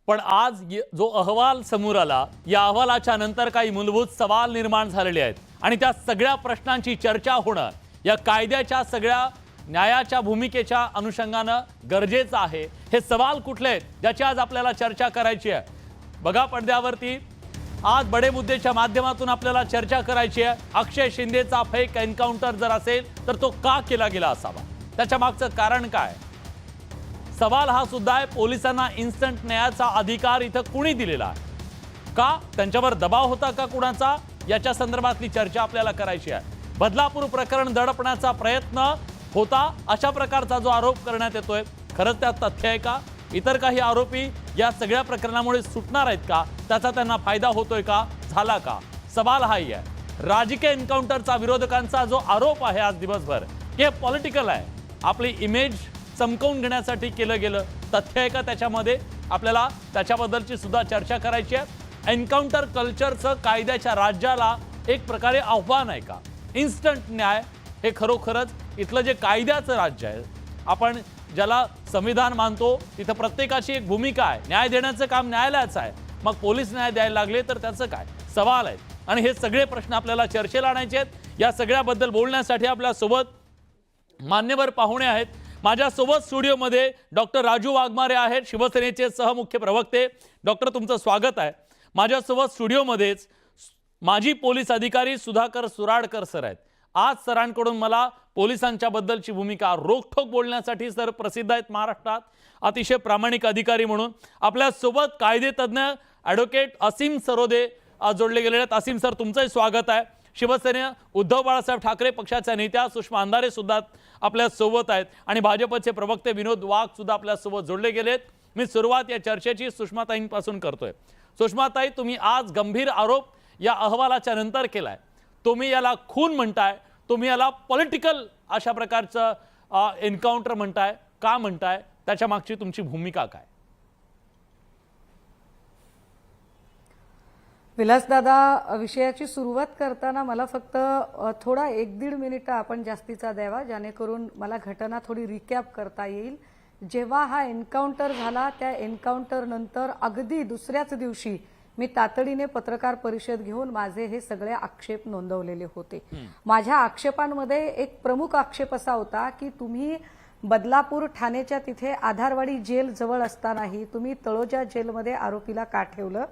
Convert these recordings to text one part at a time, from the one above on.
पण आज जो अहवाल समोर आला, या अहवालाच्या नंतर काही मूलभूत सवाल निर्माण झालेले आहेत आणि त्या सगळ्या प्रश्नांची चर्चा होणं या कायद्याच्या सगळ्या न्यायाच्या भूमिकेच्या अनुषंगानं गरजेचं आहे। हे सवाल कुठले आहेत ज्याची आज आपल्याला चर्चा करायची आहे। बघा पडद्यावरती आज बडे मुद्देच्या माध्यमातून आपल्याला चर्चा करायची आहे। अक्षय शिंदेचा फेक एन्काउंटर जर असेल तर तो का केला गेला असावा, त्याच्या मागचं कारण काय? सवाल हा सुद्धा आहे, पोलिसांना इन्स्टंट न्यायाचा अधिकार इथं कुणी दिलेला आहे? का त्यांच्यावर दबाव होता का कुणाचा? याच्या संदर्भातली चर्चा आपल्याला करायची आहे। बदलापूर प्रकरण दडपण्याचा प्रयत्न होता अशा प्रकारचा जो आरोप करण्यात येतोय, खरंच त्यात तथ्य आहे का? इतर काही आरोपी या सगळ्या प्रकरणामुळे सुटणार आहेत का? त्याचा त्यांना फायदा होतोय का? झाला का? सवाल हाही आहे। राजकीय एन्काउंटरचा विरोधकांचा जो आरोप आहे आज दिवसभर की पॉलिटिकल आहे, आपली इमेज चमकवून घेण्यासाठी केलं गेलं, तथ्य आहे का त्याच्यामध्ये? आपल्याला त्याच्याबद्दलची सुद्धा चर्चा करायची आहे। एन्काउंटर कल्चरचं कायद्याच्या राज्याला एक प्रकारे आव्हान आहे का? इन्स्टंट न्याय हे खरोखरच इथलं जे कायद्याचं राज्य आहे, आपण ज्याला संविधान मानतो, तिथं प्रत्येकाची एक भूमिका आहे। न्याय देण्याचं काम न्यायालयाचं आहे, मग पोलीस न्याय द्यायला लागले तर त्याचं काय? सवाल आहेत आणि हे सगळे प्रश्न आपल्याला चर्चेला आणायचे आहेत। या सगळ्याबद्दल बोलण्यासाठी आपल्यासोबत मान्यवर पाहुणे आहेत। माझ्यासोबत स्टुडिओमध्ये डॉक्टर राजू वाघमारे आहेत, शिवसेनेचे सहमुख्य प्रवक्ते। डॉक्टर, तुमचं स्वागत आहे। माझ्यासोबत स्टुडिओमध्येच माजी पोलीस अधिकारी सुधाकर सुराडकर सर आहेत। आज सरांकडून मला पोलिसांच्या बद्दलची भूमिका रोखठोक बोलण्यासाठी सर प्रसिद्ध आहेत महाराष्ट्रात, अतिशय प्रामाणिक अधिकारी म्हणून। आपल्यासोबत कायदेतज्ञ ॲडव्होकेट असीम सरोदे जोडले गेलेले आहेत। असीम सर, तुमचंही स्वागत आहे। शिवसेने उद्धव बाळासाहेब ठाकरे पक्षाच्या नेत्या सुषमा अंधारे सुद्धा आपल्या सोबत आहेत आणि भाजपचे प्रवक्ते विनोद वाघ सुद्धा आपल्या सोबत जोडले गेलेत। मी सुरुवात या चर्चेची सुषमाताईंपासून करतोय। सुषमाताई, तुम्ही आज गंभीर आरोप या अहवालाच्या नंतर केलाय। तुम्ही याला खून म्हणताय, तुम्ही याला पॉलिटिकल अशा प्रकारचं एन्काउंटर म्हणताय, का म्हणताय? त्याच्या मागची तुमची भूमिका काय? विलासदादा, विषयाची सुरुवात करताना मला फक्त थोडा 1-1.5 मिनिट आपण जास्तीचा द्यावा, जेणेकरून मला घटना थोडी रिकॅप करता येईल। जेव्हा हा एन्काउंटर झाला, त्या एन्काउंटर नंतर अगदी दुसऱ्याच दिवशी मी तातडीने पत्रकार परिषद घेऊन माझे हे सगळे आक्षेप नोंदवलेले होते। माझ्या आक्षेपांमध्ये एक प्रमुख आक्षेप असा होता की तुम्ही बदलापूर ठाण्याच्या तिथे आधारवाडी जेल जवळ असतानाही तुम्ही तळोजा जेलमध्ये आरोपीला का ठेवलं?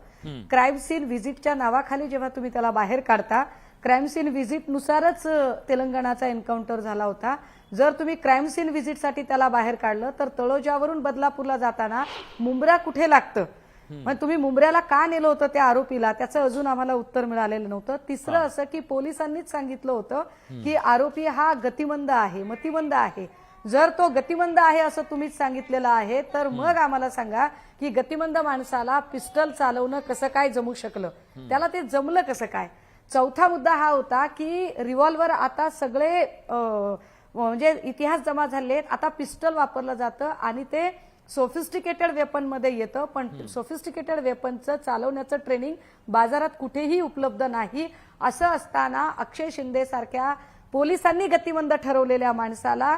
क्राईम सीन व्हिजिटच्या नावाखाली जेव्हा तुम्ही त्याला बाहेर काढता, क्राईम सीन व्हिजिट नुसारच तेलंगणाचा एन्काउंटर झाला होता। जर तुम्ही क्राईम सीन व्हिजिटसाठी त्याला बाहेर काढलं तर तळोजावरून बदलापूरला जाताना मुंब्रा कुठे लागतं? मग तुम्ही मुंब्र्याला का नेलं होतं त्या आरोपीला? त्याचं अजून आम्हाला उत्तर मिळालेलं नव्हतं। तिसरं असं की पोलिसांनीच सांगितलं होतं की आरोपी हा गतिमंद आहे, मतिमंद आहे। जर तो गतिमंद आहे असं तुम्हीच सांगितलेलं आहे, तर मग आम्हाला सांगा की गतिमंद माणसाला पिस्टल चालवणं कसं काय जमू शकलं? त्याला ते जमलं कसं काय? चौथा मुद्दा हा होता की रिव्हॉल्वर आता सगळे म्हणजे इतिहास जमा झाले, आता पिस्टल वापरलं जातं आणि ते सोफिस्टिकेटेड वेपन मध्ये येतं, पण सोफिस्टिकेटेड वेपनचं चालवण्याचं ट्रेनिंग बाजारात कुठेही उपलब्ध नाही। असं असताना अक्षय शिंदे सारख्या पोलिसांनी गतिमंद ठरवलेल्या माणसाला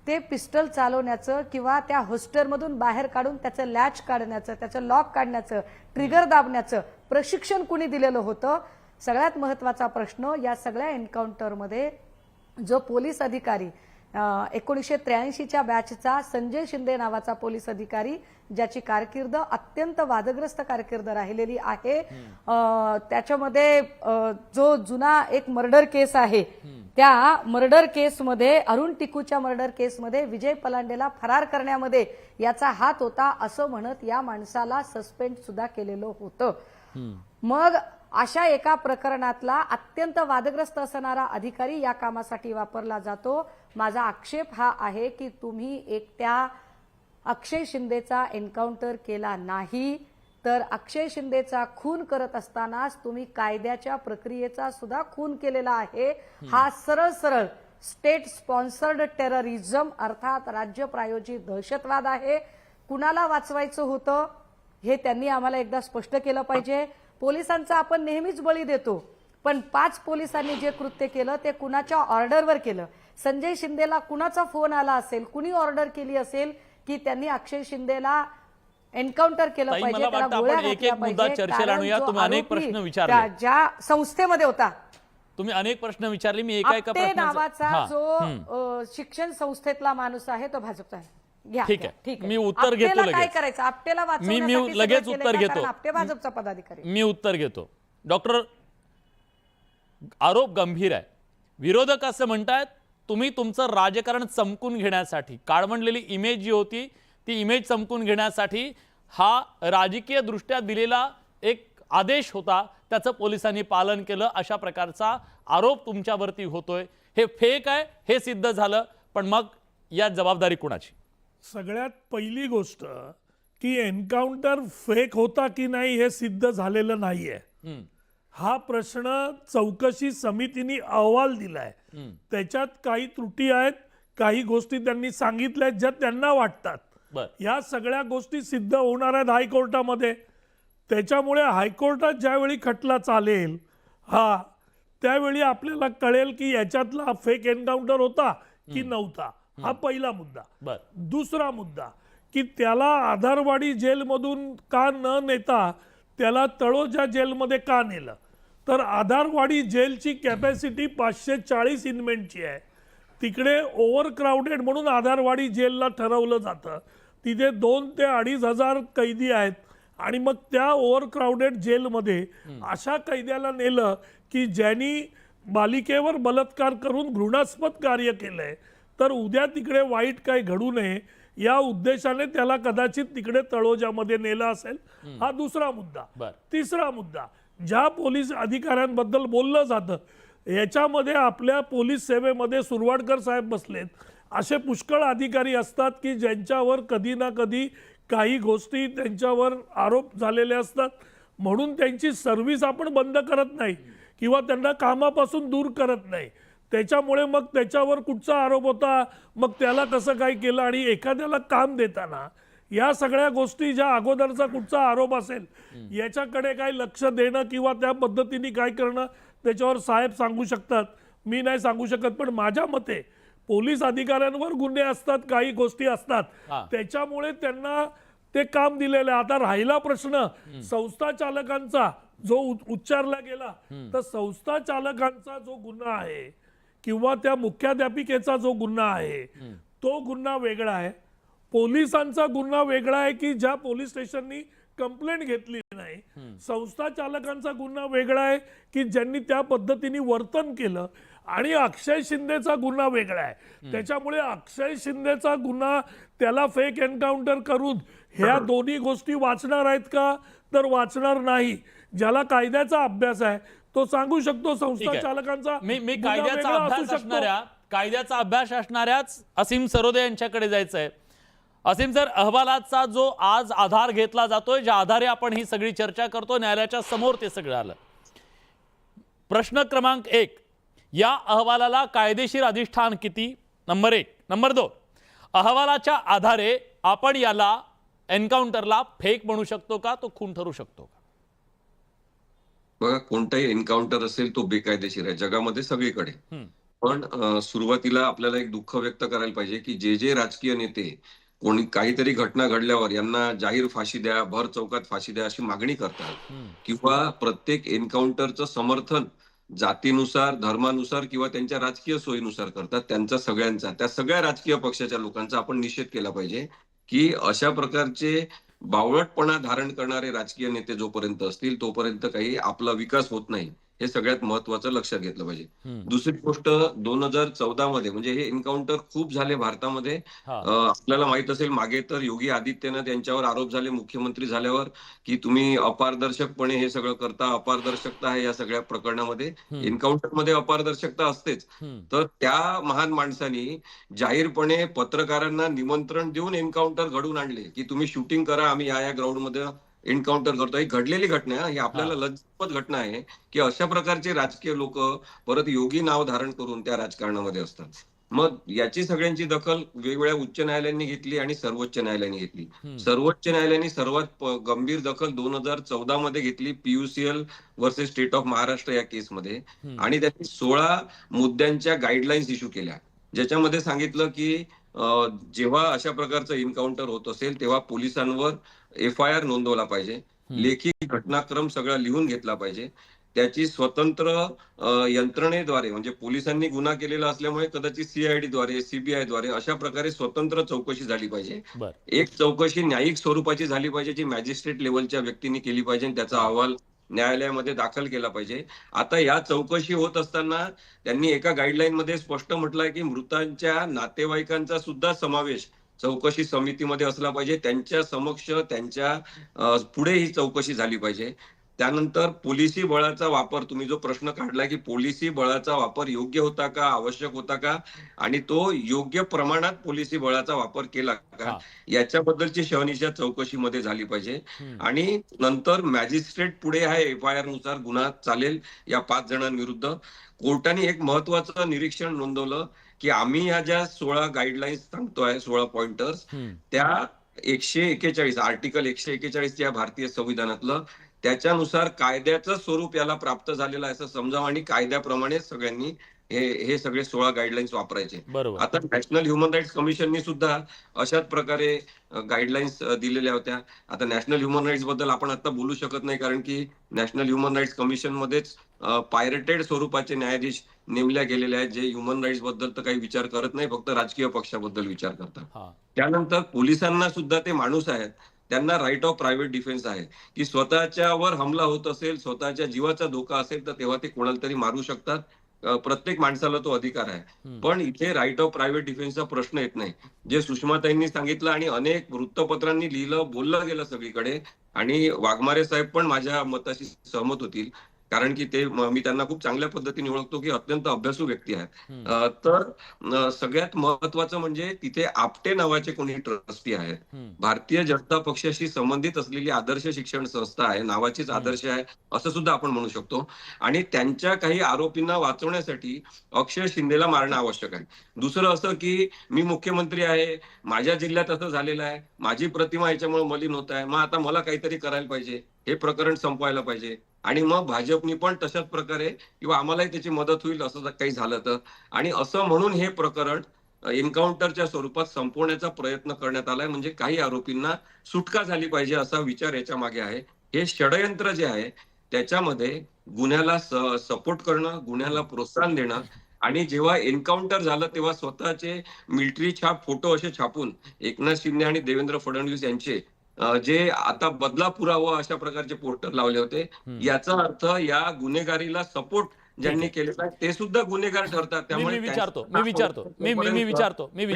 ते पिस्टल चालवण्याचं किंवा त्या होस्टरमधून बाहेर काढून त्याचं लॅच काढण्याचं, त्याचं लॉक काढण्याचं, ट्रिगर दाबण्याचं प्रशिक्षण कुणी दिलेलं होतं? सगळ्यात महत्त्वाचा प्रश्न, या सगळ्या एन्काउंटरमध्ये जो पोलीस अधिकारी 1983च्या बॅचचा संजय शिंदे नावाचा पोलीस अधिकारी, ज्याची कारकीर्द अत्यंत वादग्रस्त कारकीर्द राहिलेली आहे, त्याच्यामध्ये जो जुना एक मर्डर केस आहे, त्या मर्डर केसमध्ये अरुण टिकूच्या मर्डर केसमध्ये विजय पलांडेला फरार करण्यामध्ये याचा हात होता असं म्हणत या माणसाला सस्पेंड सुद्धा केलेलं होतं। मग अशा एका प्रकरणातला अत्यंत वादग्रस्त असणारा अधिकारी या कामासाठी वापरला जातो। माझा आक्षेप हा आहे की तुम्ही एकट्या अक्षय शिंदेचा एन्काउंटर केला नाही, तर अक्षय शिंदेचा खून करत असतानाच तुम्ही कायद्याच्या प्रक्रियेचा सुद्धा खून केलेला आहे। हा सरळ सरळ स्टेट स्पॉन्सर्ड टेररिझम अर्थात राज्य प्रायोजित दहशतवाद आहे। कुणाला वाचवायचं होतं हे त्यांनी आम्हाला एकदा स्पष्ट केलं पाहिजे। पोलिसांचा आपण नेहमीच बळी देतो, पण 5 पोलिसांनी जे कृत्य केलं ते कुणाच्या ऑर्डरवर केलं? संजय शिंदेला कुणाचा फोन आला असेल, कुणी ऑर्डर केली असेल की त्यांनी अक्षय शिंदेला एन्काउंटर केलं ताई, पाहिजे, मला त्याला वाटतं गोळ्या आपण एक-एक घातल्या मुद्दा पाहिजे, चर्चेला कारण आणूया. जो तुम्ही अनेक आरोपी प्रश्न विचारले. ज्या संस्थेमध्ये होता, तुम्ही अनेक प्रश्न विचारले, मी एका आपटे नावाचा हां, जो शिक्षण संस्थेतला माणूस आहे तो भाजपचा आहे. घ्या, ठीक घ्या, आहे. मी उत्तर घेतो आपटेला काय लगेच. करायचं, आपटेला मी वाचवण्यासाठी सगळं लगेच केलंय उत्तर का? घेतो. कारण आपटे भाजपचा पदाधिकारी. मी उत्तर घेतो. डॉक्टर, आरोप गंभीर आहे. विरोधक असं म्हणतायत तुम्ही तुमचं राजकारण चमकून घेण्यासाठी, काळवंडलेली इमेज जी होती ती इमेज चमकून घेण्यासाठी हा राजकीय दृष्ट्या दिलेला एक आदेश होता, त्याचं पोलिसांनी पालन केलं, अशा प्रकारचा आरोप तुमच्यावरती होतोय. हे फेक आहे हे सिद्ध झालं, पण मग या जबाबदारी कुणाची? सगळ्यात पहिली गोष्ट की एन्काउंटर फेक होता की नाही हे सिद्ध झालेलं नाहीये. हा प्रश्न चौकशी समितीने अहवाल दिलाय, त्याच्यात काही त्रुटी आहेत, काही गोष्टी त्यांनी सांगितल्या ज्या त्यांना वाटतात. या सगळ्या गोष्टी सिद्ध होणार आहेत हायकोर्टामध्ये. त्याच्यामुळे हायकोर्टात ज्यावेळी खटला चालेल त्यावेळी आपल्याला कळेल की याच्यातला फेक एन्काउंटर होता की नव्हता. हा पहिला मुद्दा. दुसरा मुद्दा की त्याला आधारवाडी जेलमधून का न नेता त्याला तळोजा जेलमध्ये का नेलं, तर आधारवाडी जेलची कॅपॅसिटी 540 इनमेटची आहे. तिकडे ओव्हर क्राऊडेड म्हणून आधारवाडी जेलला ठरवलं जातं. तिथे 2,000 ते 2,500 कैदी आहेत आणि मग त्या ओव्हर क्राऊडेड जेलमध्ये अशा कैद्याला नेलं की ज्यांनी बालिकेवर बलात्कार करून घृणास्पद कार्य केलंय, तर उद्या तिकडे वाईट काही घडू नये या उद्देशाने त्याला कदाचित तिकडे तळोजामध्ये नेलं असेल. हा दुसरा मुद्दा. तिसरा मुद्दा, ज्या पोलीस अधिकाऱ्यांबद्दल बोललं जातं याच्यामध्ये आपल्या पोलीस सेवेमध्ये सुरवाडकर साहेब बसलेत, असे पुष्कळ अधिकारी असतात की ज्यांच्यावर कधी ना कधी काही गोष्टी त्यांच्यावर आरोप झालेले असतात, म्हणून त्यांची सर्व्हिस आपण बंद करत नाही किंवा त्यांना कामापासून दूर करत नाही. त्याच्यामुळे मग त्याच्यावर कुठचा आरोप होता, मग त्याला कसं काय केलं, आणि एखाद्याला काम देताना या सगळ्या गोष्टी ज्या अगोदरचा कुठचा आरोप असेल याच्याकडे काय लक्ष देणं किंवा त्या पद्धतीने काय करणं त्याच्यावर साहेब सांगू शकतात, मी नाही सांगू शकत. पण माझ्या मते पोलीस अधिकाऱ्यांवर गुन्हे असतात, काही गोष्टी असतात, त्याच्यामुळे त्यांना ते काम दिलेलं आहे. आता राहिला प्रश्न संस्था चालकांचा जो उच्चारला गेला, तर संस्था चालकांचा जो गुन्हा आहे किंवा त्या मुख्याध्यापिकेचा जो गुन्हा आहे तो गुन्हा वेगळा आहे. पोलिसांचा गुन्हा वेगळा आहे की ज्या पोलीस स्टेशननी कंप्लेंट घेतली नाही. संस्था चालकांचा गुन्हा वेगळा आहे की ज्यांनी त्या पद्धतीने वर्तन केलं. आणि अक्षय शिंदेचा गुन्हा वेगळा आहे. त्याच्यामुळे अक्षय शिंदेचा गुन्हा त्याला फेक एन्काउंटर करून ह्या दोन्ही गोष्टी वाचणार आहेत का, तर वाचणार नाही. ज्याला कायद्याचा अभ्यास आहे तो सांगू शकतो संस्था चालकांचा मी कायद्याचा अभ्यास असणाऱ्याच असीम सरोदे यांच्याकडे जायचं आहे. असीम सर, अहवालाचा जो आज आधार घेतला जातोय, ज्या आधारे आपण ही सगळी चर्चा करतो, न्यायालयाच्या समोर ते सगळं आलं. प्रश्न क्रमांक 1, या अहवालाला कायदेशीर अधिष्ठान किती? नंबर 1. नंबर 2, अहवालाच्या आधारे आपण याला एन्काउंटरला फेक म्हणू शकतो का, तो खून ठरू शकतो का? बघा, कोणताही एन्काउंटर असेल तो बेकायदेशीर आहे जगामध्ये सगळीकडे. पण सुरुवातीला आपल्याला एक दुःख व्यक्त करायला पाहिजे की जे राजकीय नेते कोणी काहीतरी घटना घडल्यावर यांना जाहीर फाशी द्या, भर चौकात फाशी द्या अशी मागणी करतात किंवा प्रत्येक एन्काउंटरचं समर्थन जातीनुसार, धर्मानुसार किंवा त्यांच्या राजकीय सोयीनुसार करतात, त्यांचा सगळ्यांचा, त्या सगळ्या राजकीय पक्षाच्या लोकांचा आपण निषेध केला पाहिजे की अशा प्रकारचे बावळटपणा धारण करणारे राजकीय नेते जोपर्यंत असतील तोपर्यंत काही आपला विकास होत नाही. हे सगळ्यात महत्वाचं लक्षात घेतलं पाहिजे. दुसरी गोष्ट, 2014 मध्ये म्हणजे हे एन्काउंटर खूप झाले भारतामध्ये. आपल्याला माहित असेल मागे तर योगी आदित्यनाथ यांच्यावर आरोप झाले मुख्यमंत्री झाल्यावर की तुम्ही अपारदर्शकपणे हे सगळं करता, अपारदर्शकता आहे या सगळ्या प्रकरणामध्ये. एन्काउंटर मध्ये अपारदर्शकता असतेच. तर त्या महान माणसांनी जाहीरपणे पत्रकारांना निमंत्रण देऊन एन्काउंटर घडवून आणले की तुम्ही शूटिंग करा, आम्ही या ग्राउंडमध्ये एन्काउंटर करतो. ही घडलेली घटना आहे, ही आपल्याला लज्जास्पद घटना आहे की अशा प्रकारचे राजकीय लोक परत योगी नाव धारण करून त्या राजकारणामध्ये असतात. मग याची सगळ्यांची दखल वेगवेगळ्या उच्च न्यायालयांनी घेतली आणि सर्वोच्च न्यायालयाने घेतली. सर्वोच्च न्यायालयाने सर्वात गंभीर दखल 2014 मध्ये घेतली PUCL versus state of Maharashtra या केसमध्ये, आणि त्यांनी 16 मुद्द्यांच्या गाईडलाईन्स इश्यू केल्या, ज्याच्यामध्ये सांगितलं की जेव्हा अशा प्रकारचं एन्काउंटर होत असेल तेव्हा पोलिसांवर FIR नोंदवला पाहिजे, लेखी घटनाक्रम सगळा लिहून घेतला पाहिजे, त्याची स्वतंत्र यंत्रणेद्वारे म्हणजे पोलिसांनी गुन्हा केलेला असल्यामुळे कदाचित CID द्वारे CBI द्वारे अशा प्रकारे स्वतंत्र चौकशी झाली पाहिजे. बर एक चौकशी न्यायिक स्वरूपाची झाली पाहिजे, जी मॅजिस्ट्रेट लेवलच्या व्यक्तींनी केली पाहिजे आणि त्याचा अहवाल न्यायालयामध्ये दाखल केला पाहिजे. आता या चौकशी होत असताना त्यांनी एका गाईडलाईन मध्ये स्पष्ट म्हटलंय की मृतांच्या नातेवाईकांचा सुद्धा समावेश चौकशी समितीमध्ये असला पाहिजे. त्यांच्या समक्ष त्यांच्या पुढे ही चौकशी झाली पाहिजे. त्यानंतर पोलिसी बळाचा वापर, तुम्ही जो प्रश्न काढला की पोलिसी बळाचा वापर योग्य होता का, आवश्यक होता का, आणि तो योग्य प्रमाणात पोलिसी बळाचा वापर केला का, हा. याच्याबद्दलची शहानिशा चौकशीमध्ये झाली पाहिजे. आणि नंतर मॅजिस्ट्रेट पुढे आहे FIR नुसार गुन्हा चालेल या 5 जणांविरुद्ध. कोर्टाने एक महत्वाचं निरीक्षण नोंदवलं की आम्ही ह्या ज्या 16 गाईडलाईन्स सांगतोय, 16 पॉइंटर्स, त्या 141 आर्टिकल 141 या भारतीय संविधानातलं, त्याच्यानुसार कायद्याचं स्वरूप याला प्राप्त झालेलं आहे असं समजावं आणि कायद्याप्रमाणे सगळ्यांनी हे सगळे 16 गाईडलाईन्स वापरायचे. बरोबर. आता नॅशनल ह्युमन राईट्स कमिशननी सुद्धा अशाच प्रकारे गाईडलाईन्स दिलेल्या होत्या. आता नॅशनल ह्युमन राईट्स बद्दल आपण आता बोलू शकत नाही, कारण की नॅशनल ह्युमन राईट्स कमिशन मध्येच पायरेटेड स्वरूपाचे न्यायाधीश नेमल्या गेलेले आहेत, जे ह्युमन राईट्स बद्दल तर काही विचार करत नाही, फक्त राजकीय पक्षाबद्दल विचार करतात. हा. त्यानंतर पोलिसांना सुद्धा ते माणूस आहेत, त्यांना राईट ऑफ प्रायव्हेट डिफेन्स आहे की स्वतःच्यावर हमला होत असेल, स्वतःच्या जीवाचा धोका असेल तर तेव्हा ते कोणाला तरी मारू शकतात. प्रत्येक माणसाला तो अधिकार आहे. पण इथे राईट ऑफ प्रायव्हेट डिफेन्सचा प्रश्न येत नाही. जे सुषमाताईंनी सांगितलं आणि अनेक वृत्तपत्रांनी लिहिलं, बोललं गेलं सगळीकडे, आणि वाघमारे साहेब पण माझ्या मताशी सहमत होतील, कारण की ते मी त्यांना खूप चांगल्या पद्धतीने ओळखतो की अत्यंत अभ्यासू व्यक्ती आहेत. तर सगळ्यात महत्वाचं म्हणजे तिथे आपटे नावाचे कोणी ट्रस्टी आहेत. भारतीय जनता पक्षाशी संबंधित असलेली आदर्श शिक्षण संस्था आहे, नावाचीच आदर्श आहे असं सुद्धा आपण म्हणू शकतो. आणि त्यांच्या काही आरोपींना वाचवण्यासाठी अक्षय शिंदेला मारणं आवश्यक आहे. दुसरं असं की मी मुख्यमंत्री आहे, माझ्या जिल्ह्यात असं झालेलं आहे, माझी प्रतिमा याच्यामुळे मलिन होत आहे, मग आता मला काहीतरी करायला पाहिजे, हे प्रकरण संपवायला पाहिजे. आणि मग भाजपनी पण तशाच प्रकारे किंवा आम्हालाही त्याची मदत होईल असं काही झालं तर, आणि असं म्हणून हे प्रकरण एन्काउंटरच्या स्वरूपात संपवण्याचा प्रयत्न करण्यात आलाय. म्हणजे काही आरोपींना सुटका झाली पाहिजे असा विचार याच्या मागे आहे. हे षडयंत्र जे आहे त्याच्यामध्ये गुन्ह्याला सपोर्ट करणं, गुन्ह्याला प्रोत्साहन देणं, आणि जेव्हा एन्काउंटर झालं तेव्हा स्वतःचे मिलिटरी छाप फोटो असे छापून एकनाथ शिंदे आणि देवेंद्र फडणवीस यांचे जे आता बदला पुरावा अशा प्रकारचे पोस्टर लावले होते, याचा अर्थ या गुन्हेगारीला सपोर्ट ज्यांनी केलेला आहे ते सुद्धा गुन्हेगार ठरतात. त्यामुळे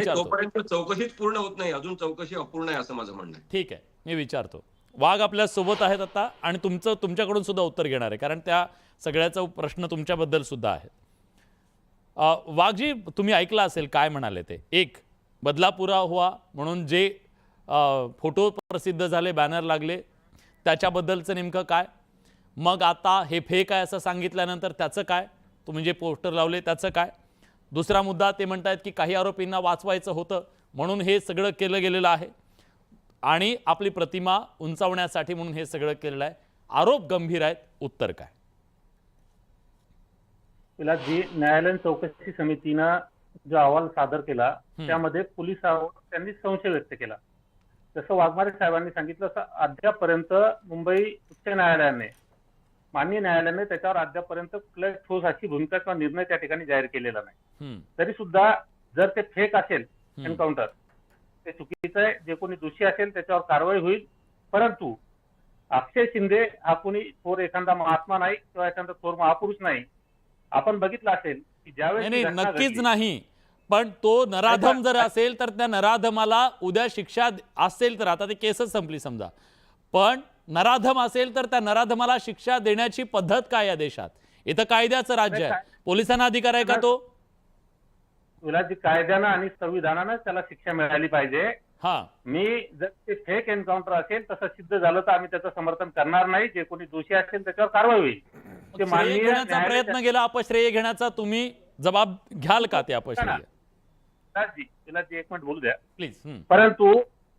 तोपर्यंत चौकशीच पूर्ण होत नाही, अजून चौकशी अपूर्ण आहे असं माझं म्हणणं आहे. ठीक आहे, मी विचारतो. वाघ आपल्या सोबत आहेत आता, आणि तुमच्याकडून सुद्धा उत्तर घेणार आहे, कारण त्या सगळ्याचा प्रश्न तुमच्याबद्दल सुद्धा आहे. वाघजी, तुम्ही ऐकलं असेल काय म्हणाले ते. एक, बदला पुरावा म्हणून जे फोटो प्रसिद्ध झाले, बॅनर लागले, त्याच्याबद्दलचं नेमकं काय. मग आता हे फेक आहे असं सांगितल्यानंतर त्याचं काय, तुम्ही जे पोस्टर लावले त्याचं काय. दुसरा मुद्दा, ते म्हणतायत की काही आरोपींना वाचवायचं होतं म्हणून हे सगळं केलं गेलेलं आहे, आणि आपली प्रतिमा उंचावण्यासाठी म्हणून हे सगळं केलेलं आहे. आरोप गंभीर आहेत, उत्तर काय. तिला जी न्यायालयीन चौकशी समितीनं जो अहवाल सादर केला त्यामध्ये पोलिसांवर त्यांनी संशय व्यक्त केला. जसं वाघमारे साहेबांनी सांगितलं, असं अद्यापपर्यंत मुंबई उच्च न्यायालयाने, माननीय न्यायालयाने त्याच्यावर अद्यापपर्यंत कुठल्याही ठोस अशी भूमिका किंवा निर्णय त्या ठिकाणी जाहीर केलेला नाही. तरी सुद्धा जर ते फेक असेल एन्काउंटर, ते चुकीचं आहे, जे कोणी दोषी असेल त्याच्यावर कारवाई होईल. परंतु अक्षय शिंदे हा कोणी थोर एखादा महात्मा नाही किंवा एखादा थोर महापुरुष नाही. आपण बघितलं असेल की ज्यावेळेस नक्कीच नाही, पण तो नराधम जर असेल तर त्या नराधमाला उद्या शिक्षा असेल तर, आता ते केसच संपली समजा, पण नराधम असेल तर त्या नराधमाला शिक्षा देण्याची पद्धत काय या देशात. इथं कायद्याचं राज्य आहे, पोलिसांना अधिकार आहे का तो. तुला जी कायद्यानं आणि संविधानानं त्याला शिक्षा मिळाली पाहिजे. हा, मी जर ते फेक एन्काउंटर असेल तसं सिद्ध झालं तर आम्ही त्याचं समर्थन करणार नाही. जे कोणी दोषी असेल त्याच्यावर कारवाई होईल. ते श्रेय घेण्याचा प्रयत्न केला, अपश्रेय घेण्याचा तुम्ही जबाब घ्याल का ते अपश्रेय. तिला एक मिनिट बोलू द्या प्लीज. परंतु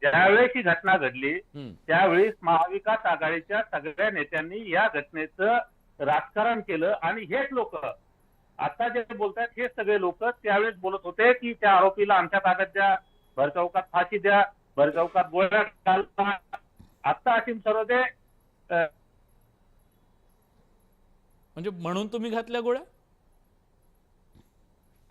ज्यावेळेस ही घटना घडली त्यावेळेस महाविकास आघाडीच्या सगळ्या नेत्यांनी या घटनेचं राजकारण केलं, आणि हेच लोक आता जे बोलतात हे सगळे लोक त्यावेळेस बोलत होते की त्या आरोपीला आमच्या ताब्यात द्या, भरचौकात फाशी द्या, भरचौकात गोळ्या घाला, आता असीम सरोदे म्हणजे म्हणून तुम्ही घातल्या गोळ्या?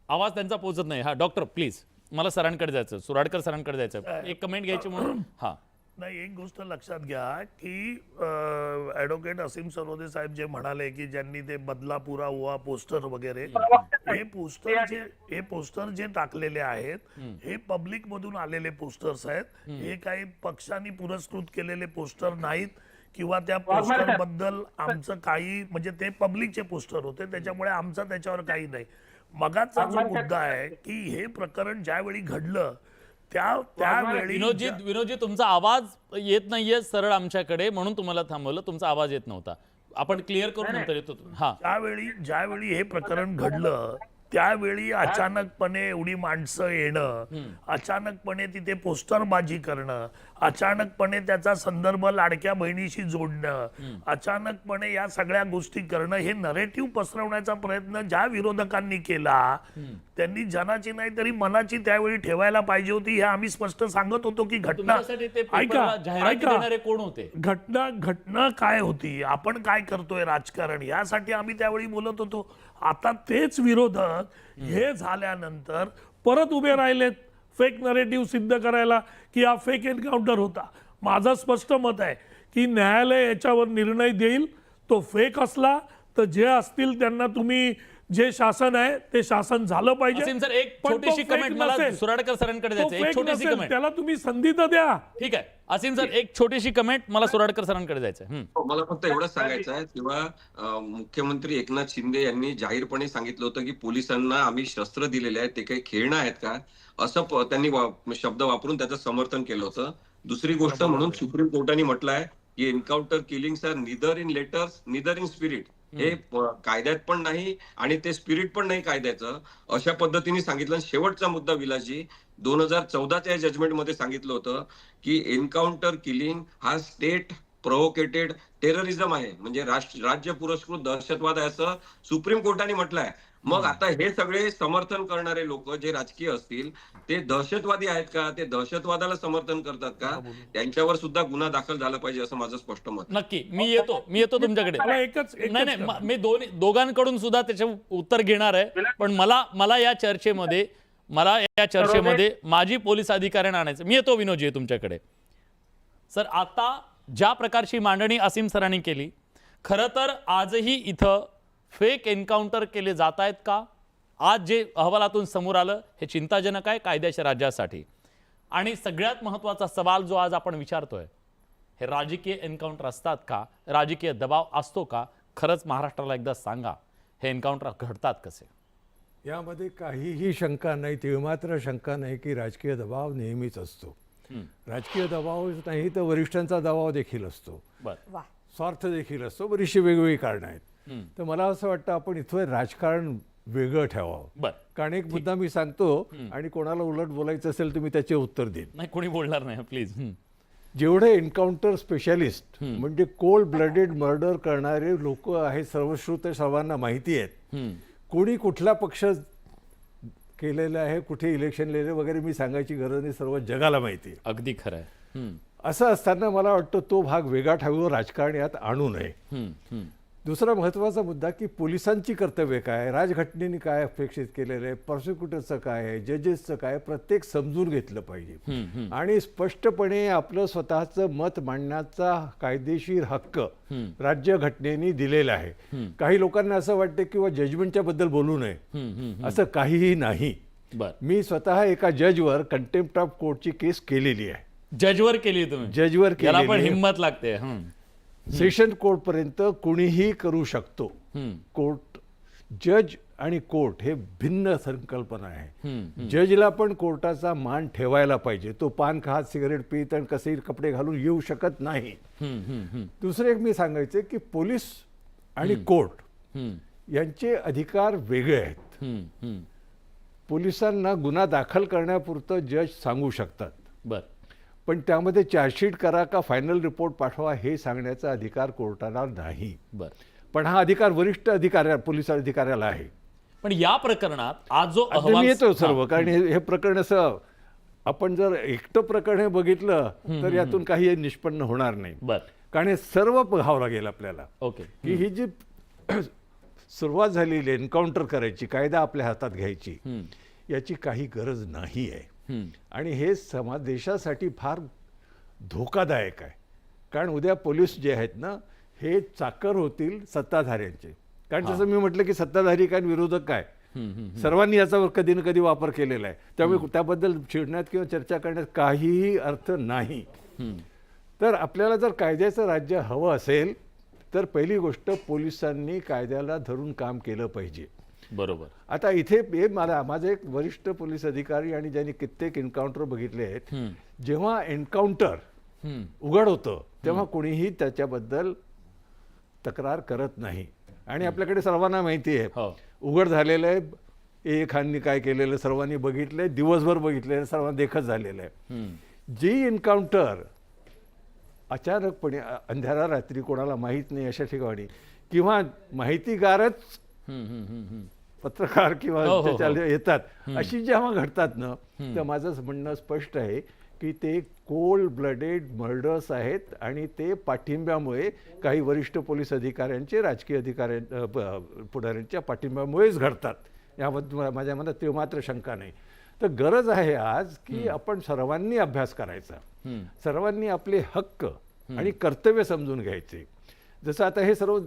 आवाज त्यांचा पोहोचत नाही. हा डॉक्टर प्लीज, मला सरांकडे जायचं, सुराडकर सरांकडे जायचं, एक कमेंट घ्यायची म्हणून. हा नाही, एक गोष्ट लक्षात घ्या की ॲडव्होकेट असीम सरोदे साहेब जे म्हणाले की ज्यांनी ते बदला पुरा हुआ पोस्टर वगैरे, हे पोस्टर जे टाकलेले आहेत हे पब्लिक मधून आलेले पोस्टर्स आहेत. हे काही पक्षांनी पुरस्कृत केलेले पोस्टर नाहीत किंवा त्या पोस्टर बद्दल आमचं काही, म्हणजे ते पब्लिकचे पोस्टर होते, त्याच्यामुळे आमचं त्याच्यावर काही नाही. मगाचा जो मुद्दा आहे की हे प्रकरण ज्यावेळी घडलं त्यावेळी विनोदजी तुमचा आवाज येत नाहीये सरळ आमच्याकडे, म्हणून तुम्हाला थांबवलं. तुमचा आवाज येत नव्हता, आपण क्लिअर करून नंतर येतो. हा, ज्यावेळी हे प्रकरण घडलं त्यावेळी अचानकपणे एवढी माणसं येणं, अचानकपणे तिथे पोस्टरबाजी करणं, अचानकपणे त्याचा संदर्भ लाडक्या बहिणीशी जोडणं, अचानकपणे या सगळ्या गोष्टी करणं, हे नरेटिव्ह पसरवण्याचा प्रयत्न ज्या विरोधकांनी केला त्यांनी जनाची नाही तरी मनाची त्यावेळी ठेवायला पाहिजे होती. हे आम्ही स्पष्ट सांगत होतो की घटना कोण होते, घटना काय होती, आपण काय करतोय राजकारण, यासाठी आम्ही त्यावेळी बोलत होतो. आता तेच विरोधक हे झाल्यानंतर परत उभे राहिलेत फेक नरेटिव्ह सिद्ध करायला की हा फेक एन्काउंटर होता. माझं स्पष्ट मत आहे की न्यायालय याच्यावर निर्णय देईल. तो फेक असला तर जे असतील त्यांना तुम्ही, जे शासन आहे ते शासन झालं पाहिजे. सर एक छोटीशी कमेंट मला सुराडकर सरांकडे द्यायचं, एक छोटीशी कमेंट, त्याला तुम्ही संधी तर द्या. ठीक आहे असीम सर, एक छोटीशी कमेंट मला सुराडकर सरांकडे जायचं. मला फक्त एवढंच सांगायचं आहे, तेव्हा मुख्यमंत्री एकनाथ शिंदे यांनी जाहीरपणे सांगितलं होतं की पोलिसांना आम्ही शस्त्र दिलेले आहेत, ते काही खेळणं आहेत का, असं त्यांनी शब्द वापरून त्याचं समर्थन केलं होतं. दुसरी गोष्ट म्हणून सुप्रीम कोर्टाने म्हटलंय की encounter killings are neither in letters neither in spirit. हे कायद्यात पण नाही आणि ते स्पिरिट पण नाही कायद्याचं, अशा पद्धतीने सांगितलं. शेवटचा मुद्दा विलासजी, 2014च्या जजमेंटमध्ये सांगितलं होतं की एन्काउंटर किलिंग हा स्टेट प्रोव्होकेटेड टेररिझम आहे, म्हणजे राज्य पुरस्कृत दहशतवाद आहे असं सुप्रीम कोर्टाने म्हटलंय. मग आता हे सगळे समर्थन करणारे लोक जे राजकीय असतील ते दहशतवादी आहेत का, ते दहशतवादाला समर्थन करतात का, त्यांच्यावर सुद्धा गुन्हा दाखल झाला पाहिजे असं माझं स्पष्ट मत. नक्की मी येतो तुमच्याकडे. नाही मी दोघांकडून सुद्धा त्याचे उत्तर घेणार आहे, पण मला या चर्चेमध्ये माझी पोलीस अधिकाऱ्यांना आणायचं. मी येतो विनोदजी तुमच्याकडे. सर आता ज्या प्रकारची मांडणी असीम सरांनी केली, खरं तर आजही इथं फेक एन्काउंटर केले जात आहेत का? आज जे अहवालातून समोर आलं हे चिंताजनक आहे कायद्याच्या राज्यासाठी. आणि सगळ्यात महत्त्वाचा सवाल जो आज आपण विचारतोय, हे राजकीय एन्काउंटर असतात का, राजकीय दबाव असतो का? खरंच महाराष्ट्राला एकदा सांगा, हे एन्काउंटर घडतात कसे? यामध्ये काहीही शंका नाही, ते मात्र शंका नाही की राजकीय दबाव नेहमीच असतो. राजकीय दबाव नाही तर वरिष्ठांचा दबाव देखील असतो, बरं, स्वार्थ देखील असतो, बरीचशी वेगवेगळी कारणं आहेत. तर मला असं वाटतं आपण इथं राजकारण वेगळं ठेवावं. बरं, कारण एक मुद्दा मी सांगतो आणि कोणाला उलट बोलायचं असेल तर मी त्याचे उत्तर देईन. नाही कोणी बोलणार नाही प्लीज. जेवढे एन्काउंटर स्पेशालिस्ट म्हणजे कोल्ड ब्लडेड मर्डर करणारे लोक आहेत सर्वश्रुत, सर्वांना माहिती आहेत. कोणी कुठला पक्ष केलेलं आहे, कुठे इलेक्शन लिहिले वगैरे मी सांगायची गरज नाही, सर्व जगाला माहिती आहे. अगदी खरं आहे. असं असताना मला वाटतं तो भाग वेगळा ठेवून राजकारण यात आणू नये. दुसरा महत्त्वाचा मुद्दा की पोलिसांची कर्तव्य काय, राजघटनेने काय अपेक्षित केलेलं आहे, प्रॉसिक्युटरचं काय आहे, जजेसचं काय, प्रत्येक समजून घेतलं पाहिजे. आणि स्पष्टपणे आपलं स्वतःचं मत मांडण्याचा कायदेशीर हक्क राज्यघटनेने दिलेला आहे. काही लोकांना असं वाटतं किंवा जजमेंटच्या बद्दल बोलू नये, असं काहीही नाही. मी स्वतः एका जजवर कंटेम्प्ट ऑफ कोर्टची केस केलेली आहे. जजवर केली तुम्ही? जजवर केली, पण हिंमत लागते. सेशन कोर्ट पर्यंत कुणीही करू शकतो. कोर्ट, जज आणि कोर्ट हे भिन्न संकल्पना आहे. जजला पण कोर्टाचा मान ठेवायला पाहिजे. तो पान खात, सिगारेट पीत आणि कसे कपडे घालून येऊ शकत नाही. दुसरे एक मी सांगायचे की पोलीस आणि कोर्ट यांचे अधिकार वेगळे आहेत. पोलिसांना गुन्हा दाखल करण्यापुरतं जज सांगू शकतात, बरं, पण त्यामध्ये चार्जशीट करा का फायनल रिपोर्ट पाठवा हे सांगण्याचा अधिकार कोर्टाला नाही. बरं, पण हा अधिकार वरिष्ठ पोलीस अधिकाऱ्याला आहे. पण या प्रकरणात आज जो मी येतो सर्व, कारण हे प्रकरण असं आपण जर एकटं प्रकरण हे बघितलं तर यातून काही निष्पन्न होणार नाही. बर, कारण हे सर्व बघावं लागेल आपल्याला ओके. की ही जी सुरुवात झालेली एन्काउंटर करायची, कायदा आपल्या हातात घ्यायची, याची काही गरज नाही आहे. आणि हे देशासाठी फार धोकादायक आहे. कारण उद्या पोलीस जे आहेत ना, हे चाकर होतील सत्ताधाऱ्यांचे. कारण जसं मी म्हटलं की सत्ताधारी काय आणि विरोधक काय, सर्वांनी याचा कधी ना कधी वापर केलेला आहे. त्यामुळे त्याबद्दल चिडण्यात किंवा चर्चा करण्यात काहीही अर्थ नाही. तर आपल्याला जर कायद्याचं राज्य हवं असेल तर पहिली गोष्ट पोलिसांनी कायद्याला धरून काम केलं पाहिजे. बरोबर. आता इथे हे माझे एक वरिष्ठ पोलीस अधिकारी आणि ज्यांनी कित्येक एन्काउंटर बघितले आहेत, जेव्हा एन्काउंटर उघड होतं तेव्हा कोणीही त्याच्याबद्दल तक्रार करत नाही. आणि आपल्याकडे सर्वांना माहिती आहे उघड झालेलं आहे, खाननी काय केलेलं सर्वांनी बघितलंय, दिवसभर बघितलेलं, सर्वांना देखत झालेलं आहे. जी एन्काउंटर अचानकपणे अंधारा रात्री कोणाला माहीत नाही अशा ठिकाणी किंवा माहितीगारच पत्रकार किंवा त्याच्या येतात, अशी जेव्हा घडतात ना, तर माझं म्हणणं स्पष्ट आहे की ते कोल्ड ब्लडेड मर्डर्स आहेत आणि ते पाठिंब्यामुळे काही वरिष्ठ पोलीस अधिकाऱ्यांचे, राजकीय पुढाऱ्यांच्या पाठिंब्यामुळेच घडतात. याबद्दल माझ्या मनात ते मात्र शंका नाही. तर गरज आहे आज की आपण सर्वांनी अभ्यास करायचा, सर्वांनी आपले हक्क आणि कर्तव्य समजून घ्यायचे. जसं आता हे सर्व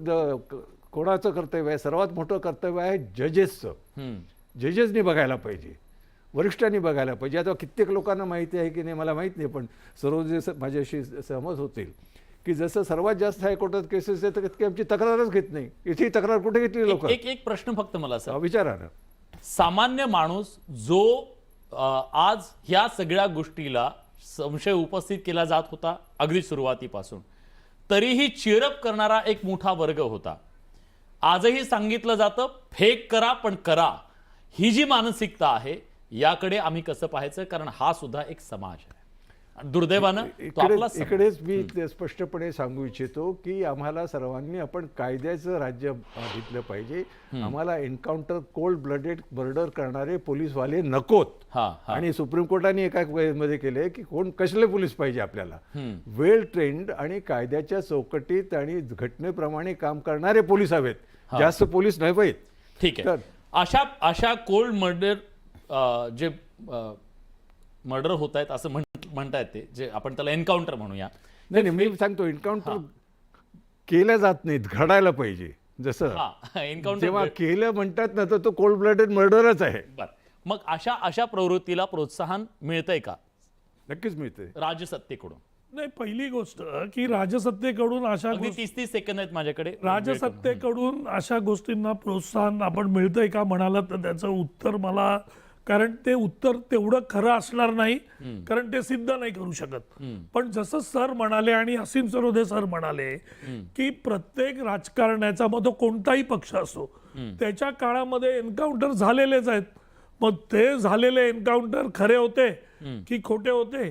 कोणाचं कर्तव्य आहे? सर्वात मोठं कर्तव्य आहे जजेसचं. जजेसनी बघायला पाहिजे, वरिष्ठांनी बघायला पाहिजे. आता कित्येक लोकांना माहिती आहे की नाही मला माहीत नाही, पण सर्व जे माझ्याशी सहमत होतील की जसं सर्वात जास्त हायकोर्टात केसेस आहेत तितकी आमची तक्रारच घेत नाही. इथे तक्रार कुठे घेतली लोक? एक प्रश्न फक्त मला असं विचारा ना, सामान्य माणूस जो आज ह्या सगळ्या गोष्टीला संशय उपस्थित केला जात होता अगदी सुरुवातीपासून, तरीही चीअरअप करणारा एक मोठा वर्ग होता. आजही सांगितलं जातं फेक करा पण करा. ही जी मानसिकता आहे याकडे आम्ही कसं पाहायचं? कारण हा सुद्धा एक समाज आहे. दुर्दैवानं तो आपला समाज. इकडेच मी ते स्पष्टपणे सांगू इच्छितो की आम्हाला सर्वांनी आपण कायद्याचं राज्य घेतलं पाहिजे. आम्हाला एन्काउंटर कोल्ड ब्लडेड मर्डर करणारे पोलीसवाले नकोत. आणि सुप्रीम कोर्टाने एका मध्ये केले की कोण कसले पोलीस पाहिजे आपल्याला? वेल ट्रेन्ड आणि कायद्याच्या चौकटीत आणि घटनेप्रमाणे काम करणारे पोलीस हवेत, जास्त पोलीस नाही पाहिजेत. ठीक आहे. अशा कोल्ड मर्डर जे मर्डर होत आहेत असं म्हणतायत ते, जे आपण त्याला एन्काउंटर म्हणूया. नाही, मी सांगतो एन्काउंटर केल्या जात नाहीत, घडायला पाहिजे. जसं एन्काउंटर जेव्हा केलं म्हणतात ना, तर तो कोल्ड ब्लडेड मर्डरच आहे. मग अशा प्रवृत्तीला प्रोत्साहन मिळतंय का? नक्कीच मिळते राजसत्तेकडून. नाही, पहिली गोष्ट की राजसत्तेकडून अशा 30 सेकंद आहेत माझ्याकडे. राजसत्तेकडून अशा गोष्टींना प्रोत्साहन आपण मिळतंय का म्हणाला तर त्याचं उत्तर मला, कारण ते उत्तर तेवढं खरं असणार नाही, कारण ते सिद्ध नाही करू शकत. पण जसं सर म्हणाले आणि असीम सरोदे सर म्हणाले की प्रत्येक राजकारण्याचा, मग तो कोणताही पक्ष असो, त्याच्या काळामध्ये एन्काउंटर झालेलेच आहेत. मग ते झालेले एन्काउंटर खरे होते की खोटे होते?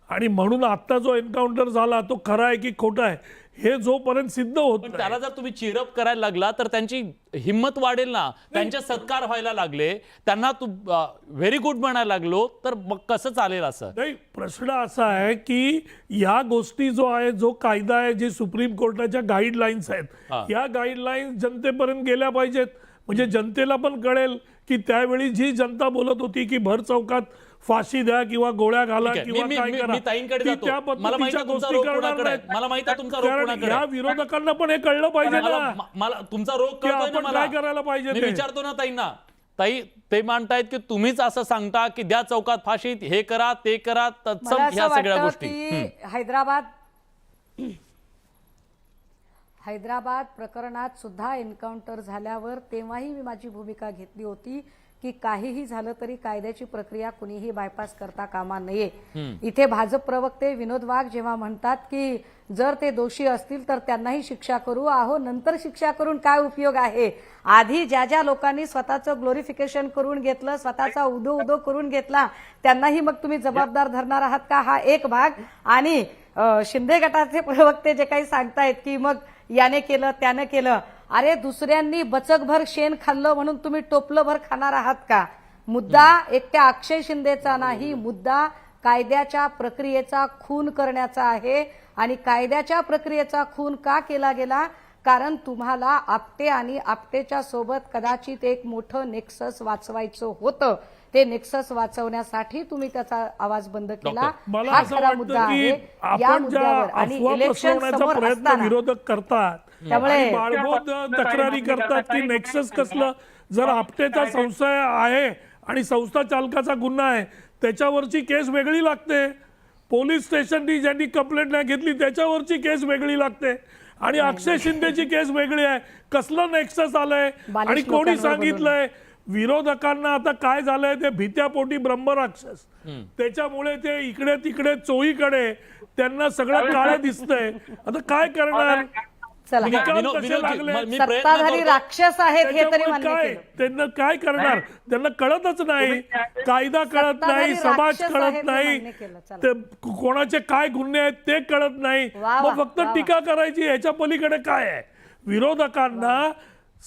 आणि म्हणून आता जो एन्काउंटर झाला तो खरा आहे की खोटा आहे हे जोपर्यंत सिद्ध होत नाही, त्याला जर तुम्ही चीरअप करायला लागला तर त्यांची हिंमत वाढेल ना, त्यांचे सत्कार व्हायला लागले, त्यांना तू व्हेरी गुड म्हणायला लागलो तर मग कसं चालेल? असं नाही. प्रश्न असा आहे की या गोष्टी जो आहे, जो कायदा आहे, जे सुप्रीम कोर्टाच्या गाईडलाईन्स आहेत, या गाईडलाईन्स जनतेपर्यंत गेल्या पाहिजेत. म्हणजे जनतेला पण कळेल की त्यावेळी जी जनता बोलत होती की भर चौकात फाशी द्या किंवा गोळ्या घाला किंवा काय करा, त्या पद्धतीच्या गोष्टी करणार नाहीत. या विरोधकांना पण हे कळलं पाहिजे ना, मला तुमचा रोग की आपण काय करायला पाहिजे. मी विचारतो ना ताईंना, ताई ते मानतायत की तुम्हीच असं सांगता की द्या चौकात फाशी, हे करा ते करा, तत्सम ह्या सगळ्या गोष्टी. हैदराबाद प्रकरणात सुद्धा एन्काउंटर झाल्यावर तेव्हाही मी माझी भूमिका घेतली होती की काहीही झालं तरी कायद्याची प्रक्रिया कुणीही बायपास करता कामा नये. इथे भाजप प्रवक्ते विनोद वाघ जेव्हा म्हणतात की जर ते दोषी असतील तर त्यांनाही शिक्षा करू, अहो नंतर शिक्षा करून काय उपयोग आहे? आधी ज्या ज्या लोकांनी स्वतःचं ग्लोरिफिकेशन करून घेतलं, स्वतःचा उदो करून घेतला, त्यांनाही मग तुम्ही जबाबदार धरणार आहात का? हा एक भाग. आणि शिंदे गटाचे प्रवक्ते जे काही सांगतायत की मग याने केलं त्याने केलं, अरे दुसऱ्यांनी बचकभर शेण खाल्लं म्हणून तुम्ही टोपलंभर खाणार आहात का? मुद्दा एकट्या अक्षय शिंदेचा नाही, मुद्दा कायद्याच्या प्रक्रियेचा खून करण्याचा आहे. आणि कायद्याच्या प्रक्रियेचा खून का केला गेला? कारण तुम्हाला आपटे आणि आपटेच्या सोबत कदाचित एक मोठं नेक्सस वाचवायचं होतं. ते नेक्सस वाचवण्यासाठी तुम्ही त्याचा आवाज बंद केला. मला हा असं खरा वाटतं मुद्दा की आहे. या आपण ज्या मुद्द्यावर आणि अफवा इलेक्शन पसरवण्याचा समोर प्रयत्न असताना विरोधक करतात त्यामुळे- आणि बाळबोध तक्रारी करतात की नेक्सस कसलं, जर आपटेचा संशय आहे आणि संस्था चालकाचा गुन्हा आहे त्याच्यावरची केस वेगळी लागते. पोलीस स्टेशननी ज्यांनी कंप्लेंट नाही घेतली त्याच्यावरची केस वेगळी लागते आणि अक्षय शिंदेची केस वेगळी आहे. कसलं नेक्सस आलंय बालिश आणि कोणी लोकांवर सांगितलंय? विरोधकांना आता काय झालंय ते भीत्यापोटी ब्रह्मराक्षस, त्याच्यामुळे ते इकडे तिकडे चोहीकडे त्यांना सगळं काळं दिसतंय. आता काय करणार? चला ठीक आहे, निकाल कसे लागले? मी प्रयत्न सत्ताधारी करतो. राक्षस आहेत हे तरी त्याच्यामुळे मान्य काय केलं. त्यांना काय करणार? त्यांना कळतच नाही, कायदा कळत नाही, सत्ताधारी समाज राक्षस कळत आहेत हे नाही, मान्य केलं. चला. ते कोणाचे काय गुन्हे आहेत ते कळत नाही. वा, मग वा, फक्त वा. टीका करायची, ह्याच्या पलीकडे काय आहे? विरोधकांना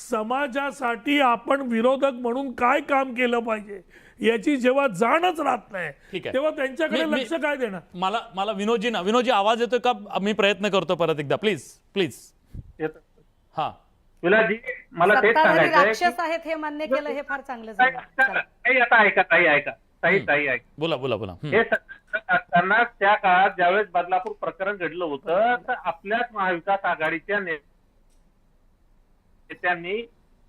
समाजासाठी आपण विरोधक म्हणून काय काम केलं पाहिजे याची जेव्हा जाणच राहत ठीक नाही आहे. तेव्हा त्यांच्याकडे मी- लक्ष काय देणार? मला विनोदजी आवाज येतोय का? मी प्रयत्न करतो परत एकदा, प्लीज प्लीज. हा, विलासजी, मला तेच सत्ताधारी सांगायचं आहे राक्षस आहेत हे मान्य केलं हे फार चांगलं झालं. चला. ताई आता ऐका, ताई ऐका, ताई ऐका. बोला बोला बोला. हे सगळं असताना त्या काळात ज्यावेळेस बदलापूर प्रकरण घडलं होतं तर आपल्याच महाविकास आघाडीच्या नेत्यांनी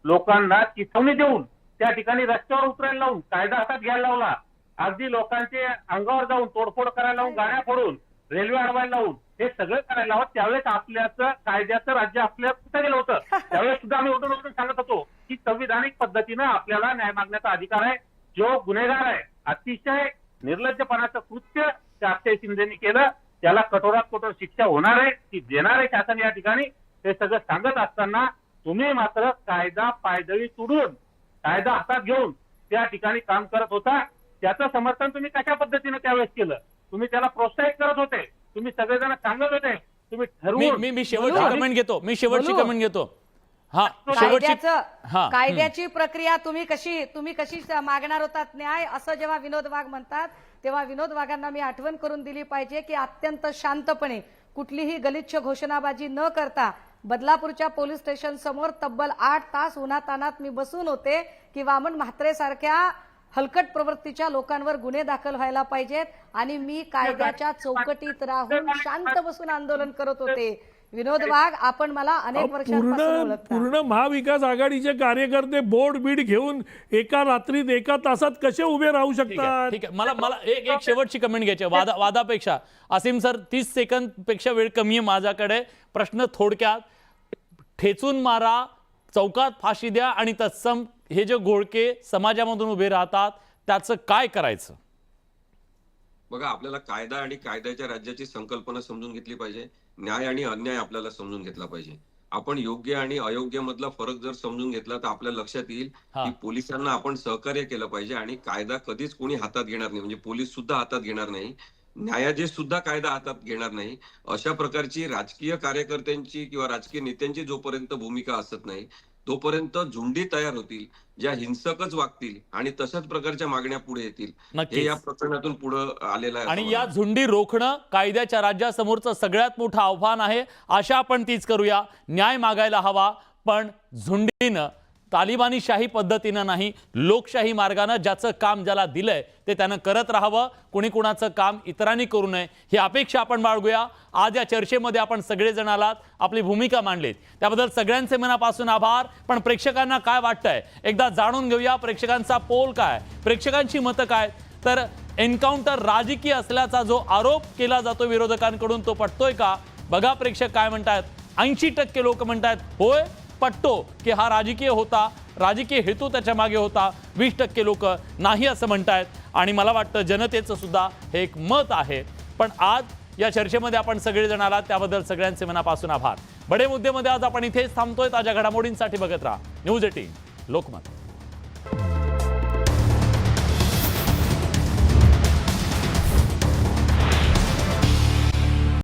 लोकांना चिथावणी देऊन त्या ठिकाणी रस्त्यावर उतरायला लावून कायदा हातात घ्यायला लावला. अगदी लोकांचे अंगावर जाऊन तोडफोड करायला लावून, गाड्या फोडून, रेल्वे अडवायला लावून हे सगळं करायला लावत. त्यावेळेस आपल्याचं कायद्याचं राज्य आपल्या कुठे गेलं होतं? त्यावेळेस सुद्धा आम्ही उठून सांगत होतो की संविधानिक पद्धतीनं आपल्याला न्याय मागण्याचा अधिकार आहे. जो गुन्हेगार आहे, अतिशय निर्लज्जपणाचं कृत्य त्या अक्षय शिंदेनी केलं, त्याला कठोरात कठोर शिक्षा होणार आहे, ती देणार आहे शासन या ठिकाणी. हे सगळं सांगत असताना तुम्ही मात्र कायदा पायदळी तुडून कायदा हातात घेऊन त्या ठिकाणी काम करत होता. त्याचं समर्थन तुम्ही कशा पद्धतीने त्यावेळेस केलं? तुम्ही त्याला प्रोत्साहित करत होते, तुम्ही सगळेजण सांगत होते, तुम्ही ठरवून मी शेवटची बोलू. कमेंट घेतो. बोलू. हा, शेवटची. हा, कायद्याची प्रक्रिया तुम्ही कशी मागणार होतात न्याय असं जेव्हा विनोद वाघ म्हणतात तेव्हा विनोद वाघांना मी आठवण करून दिली पाहिजे की अत्यंत शांतपणे कुठलीही गलिच्छ घोषणाबाजी न करता बदलापूरच्या पोलीस स्टेशन समोर तब्बल 8 तास उन्हातानात मी बसून होते की वामन म्हात्रे सारख्या हलकट प्रवृत्तीच्या लोकांवर गुन्हे दाखल व्हायला पाहिजेत आणि मी कायद्याच्या चौकटीत राहून शांत बसून आंदोलन करत होते. विनोद वाघ, आपण मला अनेक वर्षांपासून ओळखता. पूर्ण महाविकास आघाडीचे कार्यकर्ते बोर्ड बीड घेऊन एका रात्रीत एका तासात कसे उभे राहू ठीक आहे, शकतात? ठीक आहे. मला एक शेवटची कमेंट घ्यायची आहे. वादापेक्षा असीम सर 30 सेकंद पेक्षा वेळ कमी आहे माझ्याकडे. प्रश्न थोडक्यात, ठेचून मारा, चौकात फाशी द्या आणि तत्सम हे जे घोळके समाजामधून उभे राहतात त्याचं काय करायचं? बघा, आपल्याला कायदा आणि कायद्याच्या राज्याची संकल्पना समजून घेतली पाहिजे. न्याय आणि अन्याय आपल्याला समजून घेतला पाहिजे. आपण योग्य आणि अयोग्य मधला फरक जर समजून घेतला तर आपल्या लक्षात येईल की पोलिसांना आपण सहकार्य केलं पाहिजे आणि कायदा कधीच कोणी हातात घेणार नाही, म्हणजे पोलीस सुद्धा हातात घेणार नाही, न्यायाधीश सुद्धा कायदा हातात घेणार नाही. अशा प्रकारची राजकीय कार्यकर्त्यांची किंवा राजकीय नेत्यांची जोपर्यंत भूमिका असत नाही तोपर्यंत झुंडी तयार होतील ज्या हिंसकच वागतील आणि तशाच प्रकारच्या मागण्या पुढे येतील. हे या प्रकरणातून पुढे आलेलं आहे. आणि या झुंडी रोखणं कायद्याच्या राज्यासमोरचं सगळ्यात मोठं आव्हान आहे. आशा आपण तीच करूया. न्याय मागायला हवा, पण झुंडीनं, तालिबानीशाही पद्धतीनं नाही, लोकशाही मार्गानं ज्याचं काम ज्याला दिलंय ते त्यानं करत राहावं. कुणी कुणाचं काम इतरांनी करू नये ही अपेक्षा आपण बाळगूया. आज या चर्चेमध्ये आपण सगळेजण आलात, आपली भूमिका मांडलीत, त्याबद्दल सगळ्यांचे मनापासून आभार. पण प्रेक्षकांना काय वाटतंय एकदा जाणून घेऊया. प्रेक्षकांचा पोल काय, प्रेक्षकांची मतं काय? तर एन्काउंटर राजकीय असल्याचा जो आरोप केला जातो विरोधकांकडून तो पटतोय का? बघा प्रेक्षक काय म्हणतात. 80% लोक म्हणतात होय पटतो की हा राजकीय होता, राजकीय हेतू त्याच्या मागे होता. 20% लोक नाही असं म्हणतायत आणि मला वाटतं जनतेचं सुद्धा हे एक मत आहे. पण आज या चर्चेमध्ये आपण सगळेजण आलात त्याबद्दल सगळ्यांचे मनापासून आभार. बडे मुद्देमध्ये आज आपण इथेच थांबतोय. ताज्या घडामोडींसाठी बघत राहा न्यूज 18 लोकमत.